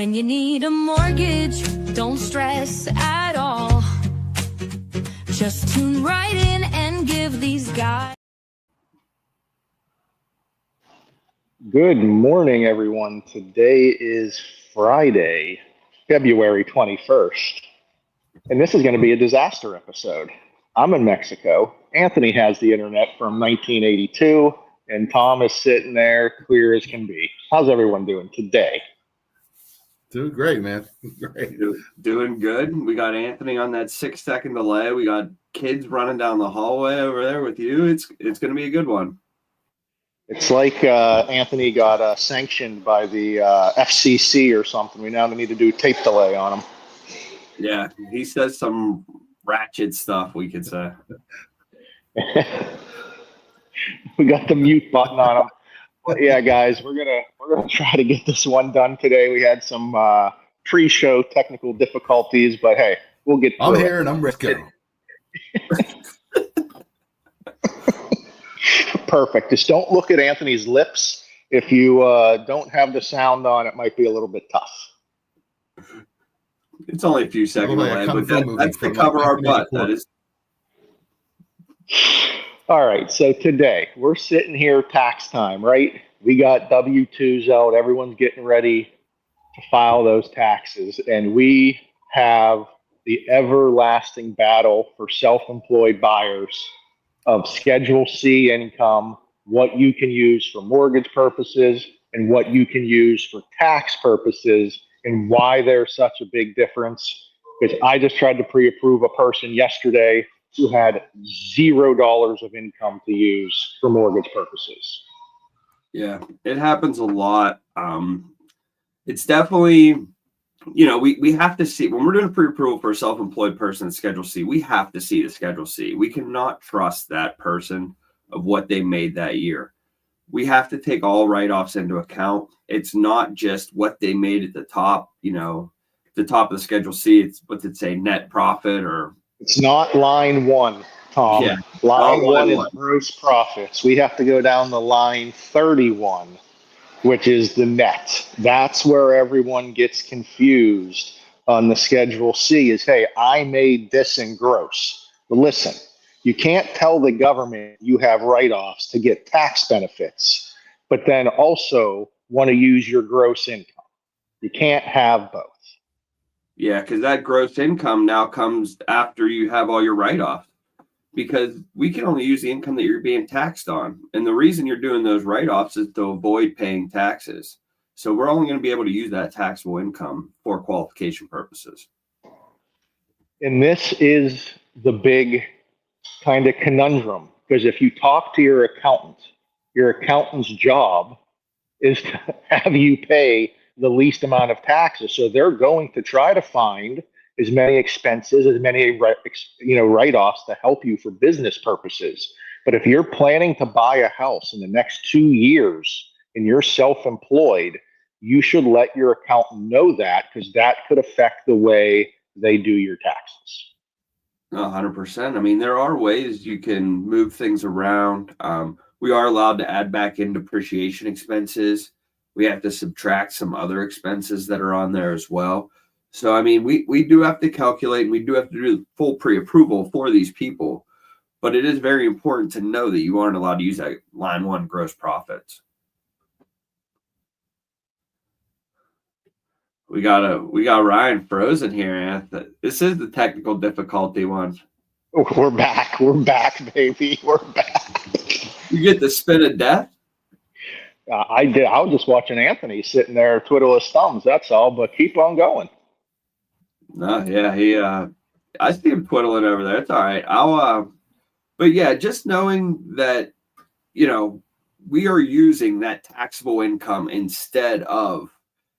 When you need a mortgage, don't stress at all. Just tune right in and give these guys. Good morning, everyone. Today is Friday, February 21st, and this is going to be a disaster episode. I'm in Mexico. Anthony has the internet from 1982, and Tom is sitting there clear as can be. How's everyone doing today? Doing great, man. Great. Doing good. We got Anthony on that 6-second delay. We got kids running down the hallway over there with you. It's going to be a good one. It's like Anthony got sanctioned by the FCC or something. We now need to do tape delay on him. Yeah, he says some ratchet stuff, we could say. We got the mute button on him. But yeah, guys, we're gonna try to get this one done today. We had some pre-show technical difficulties, but hey, we'll get through I'm it. here and I'm ready to go. Perfect. Just don't look at Anthony's lips. If you don't have the sound on, it might be a little bit tough. It's only a few seconds Like away, a but kung fu movie that's to from, cover like, our butt. 1984. That is. All right. So today we're sitting here tax time, right? We got W-2s out. Everyone's getting ready to file those taxes. And we have the everlasting battle for self-employed buyers of Schedule C income, what you can use for mortgage purposes and what you can use for tax purposes, and why there's such a big difference. Because I just tried to pre-approve a person yesterday who had $0 of income to use for mortgage purposes. Yeah, it happens a lot. It's definitely, we have to see, when we're doing a pre-approval for a self-employed person at Schedule C, we have to see the Schedule C. We cannot trust that person of what they made that year. We have to take all write-offs into account. It's not just what they made at the top, the top of the Schedule C. It's what's it say, net profit or. It's not line one, Tom. Yeah. Line one is one. gross profits. We have to go down the line 31, which is the net. That's where everyone gets confused on the Schedule C is, hey, I made this in gross. But listen, you can't tell the government you have write-offs to get tax benefits, but then also want to use your gross income. You can't have both. Yeah, because that gross income now comes after you have all your write-offs, because we can only use the income that you're being taxed on. And the reason you're doing those write-offs is to avoid paying taxes. So we're only going to be able to use that taxable income for qualification purposes. And this is the big kind of conundrum, because if you talk to your accountant's job is to have you pay the least amount of taxes. So they're going to try to find as many expenses, as many write-offs to help you for business purposes. But if you're planning to buy a house in the next 2 years and you're self-employed, you should let your accountant know that, because that could affect the way they do your taxes. 100%. I mean, there are ways you can move things around. We are allowed to add back in depreciation expenses. We have to subtract some other expenses that are on there as well. So, I mean, we do have to calculate, and we do have to do full pre-approval for these people. But it is very important to know that you aren't allowed to use that line one gross profits. We got Ryan frozen here, Anthony. This is the technical difficulty one. We're back. We're back, baby. We're back. You get the spin of death? I did. I was just watching Anthony sitting there twiddle his thumbs. That's all. But keep on going. No, yeah, I see him twiddling over there. It's all right. But yeah, just knowing that, we are using that taxable income instead of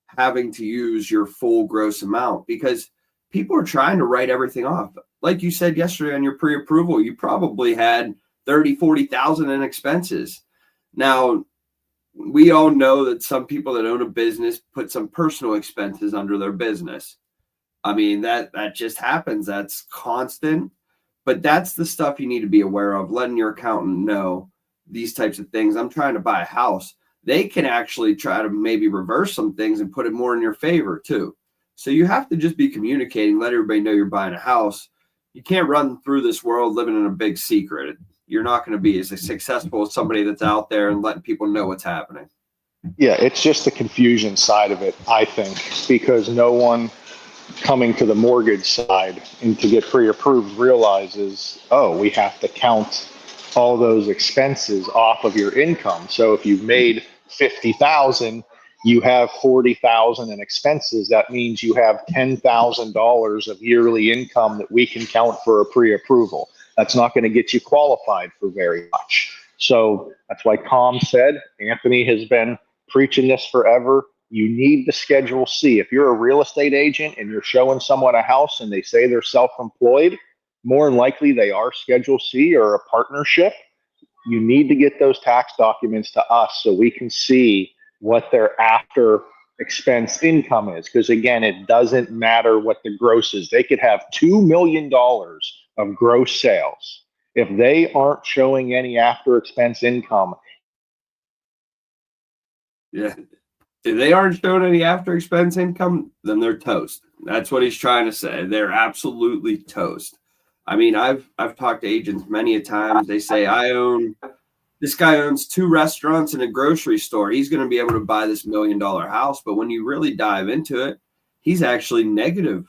having to use your full gross amount, because people are trying to write everything off. Like you said yesterday on your pre-approval, you probably had 30, 40,000 in expenses. Now, we all know that some people that own a business put some personal expenses under their business. I mean, that just happens. That's constant. But that's the stuff you need to be aware of, letting your accountant know these types of things. I'm trying to buy a house. they can actually try to maybe reverse some things and put it more in your favor too. So you have to just be communicating, let everybody know you're buying a house. You can't run through this world living in a big secret. You're not going to be as successful as somebody that's out there and letting people know what's happening. Yeah, it's just the confusion side of it, I think, because no one coming to the mortgage side and to get pre-approved realizes, oh, we have to count all those expenses off of your income. So if you've made 50,000, you have 40,000 in expenses. That means you have $10,000 of yearly income that we can count for a pre-approval. That's not going to get you qualified for very much. So that's why Tom said, Anthony has been preaching this forever. You need the Schedule C. If you're a real estate agent and you're showing someone a house and they say they're self-employed, more than likely they are Schedule C or a partnership. You need to get those tax documents to us so we can see what their after expense income is. Because again, it doesn't matter what the gross is. They could have $2 million of gross sales. If they aren't showing any after expense income. Yeah. If they aren't showing any after expense income, then they're toast. That's what he's trying to say. They're absolutely toast. I mean, I've talked to agents many a times. They say, this guy owns 2 restaurants and a grocery store. He's going to be able to buy this $1 million house. But when you really dive into it, he's actually negative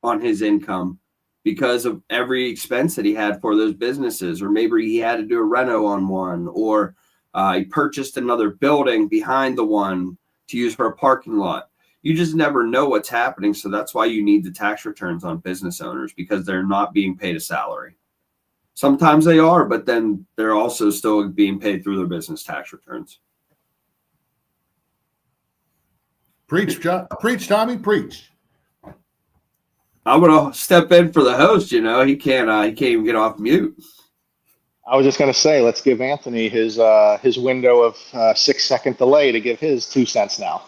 on his income because of every expense that he had for those businesses, or maybe he had to do a reno on one, or he purchased another building behind the one to use for a parking lot. You just never know what's happening. So that's why you need the tax returns on business owners, because they're not being paid a salary. Sometimes they are, but then they're also still being paid through their business tax returns. Preach, Tommy, preach. I'm gonna step in for the host. You know, he can't even get off mute. I was just going to say, let's give Anthony his window of 6-second delay to give his 2 cents now.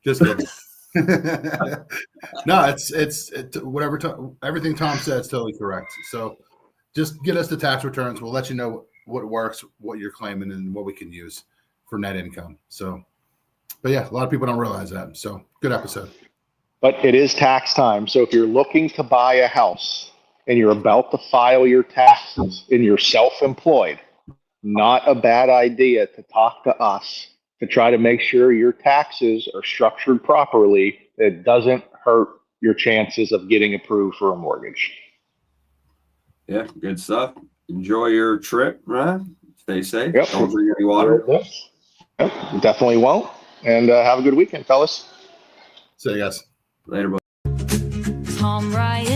Just kidding. No, it's whatever. Everything Tom said is totally correct. So just get us the tax returns. We'll let you know what works, what you're claiming, and what we can use for net income. So, but yeah, a lot of people don't realize that. So good episode. But it is tax time. So if you're looking to buy a house and you're about to file your taxes and you're self-employed, not a bad idea to talk to us to try to make sure your taxes are structured properly. It doesn't hurt your chances of getting approved for a mortgage. Yeah, good stuff. Enjoy your trip, right? Stay safe. Yep. Don't drink any water. Yep, definitely won't. And have a good weekend, fellas. So, yes. Later, bud. Tom Wright